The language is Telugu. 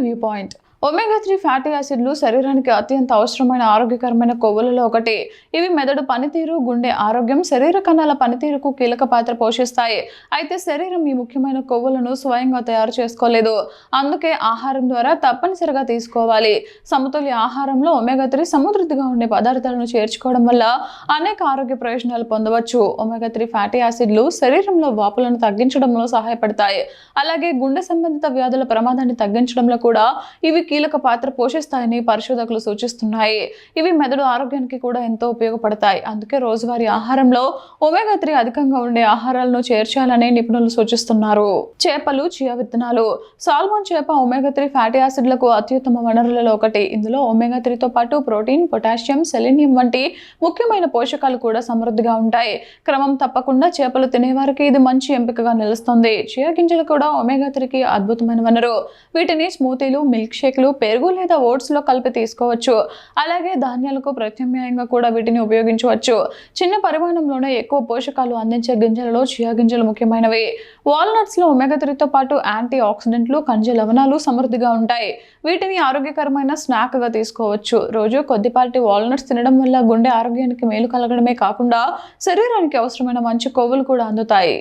View point. ఒమేగా 3 ఫ్యాటీ యాసిడ్లు శరీరానికి అత్యంత అవసరమైన ఆరోగ్యకరమైన కొవ్వులలో ఒకటి. ఇవి మెదడు పనితీరు, గుండె ఆరోగ్యం, శరీర కణాల పనితీరుకు కీలక పాత్ర పోషిస్తాయి. అయితే శరీరం ఈ ముఖ్యమైన కొవ్వులను స్వయంగా తయారు చేసుకోలేదు. అందుకే ఆహారం ద్వారా తప్పనిసరిగా తీసుకోవాలి. సమతుల్య ఆహారంలో ఒమేగా 3 సమృద్ధిగా ఉండే పదార్థాలను చేర్చుకోవడం వల్ల అనేక ఆరోగ్య ప్రయోజనాలు పొందవచ్చు. ఒమేగా 3 ఫ్యాటీ యాసిడ్లు శరీరంలో వాపులను తగ్గించడంలో సహాయపడతాయి. అలాగే గుండె సంబంధిత వ్యాధుల ప్రమాదాన్ని తగ్గించడంలో కూడా ఇవి కీలక పాత్ర పోషిస్తాయని పరిశోధకులు సూచిస్తున్నాయి. ఇవి మెదడు ఆరోగ్యానికి కూడా ఎంతో ఉపయోగపడతాయి. అందుకే రోజువారీ ఆహారంలో ఒమేగా 3 అధికంగా ఉండే ఆహారాలను చేర్చాలని నిపుణులు సూచిస్తున్నారు. చేపలు, చియా విత్తనాలు. సాల్మన్ చేప ఒమేగా 3 ఫ్యాటీ యాసిడ్లకు అత్యుత్తమ వనరులలో ఒకటి. ఇందులో ఒమేగా 3తో పాటు ప్రోటీన్, పొటాషియం, సెలీనియం వంటి ముఖ్యమైన పోషకాలు కూడా సమృద్ధిగా ఉంటాయి. క్రమం తప్పకుండా చేపలు తినేవారికి ఇది మంచి ఎంపికగా నిలుస్తుంది. చియా గింజలు కూడా ఒమేగా 3కి అద్భుతమైన వనరు. వీటిని స్మూతీలు, మిల్క్ షేక్లు, పెరుగు లేదా ఓట్స్ లో కలిపి తీసుకోవచ్చు. అలాగే ధాన్యాలకు ప్రత్యామ్నాయంగా కూడా వీటిని ఉపయోగించవచ్చు. చిన్న పరిమాణంలోనే ఎక్కువ పోషకాలు అందించే గింజలలో చియా గింజలు ముఖ్యమైనవి. వాల్నట్స్ లో ఒమేగా 3తో పాటు యాంటీ ఆక్సిడెంట్లు, ఖనిజ లవణాలు సమృద్ధిగా ఉంటాయి. వీటిని ఆరోగ్యకరమైన స్నాక్ గా తీసుకోవచ్చు. రోజు కొద్దిపాటి వాల్నట్స్ తినడం వల్ల గుండె ఆరోగ్యానికి మేలు కలగడమే కాకుండా శరీరానికి అవసరమైన మంచి కొవ్వులు కూడా అందుతాయి.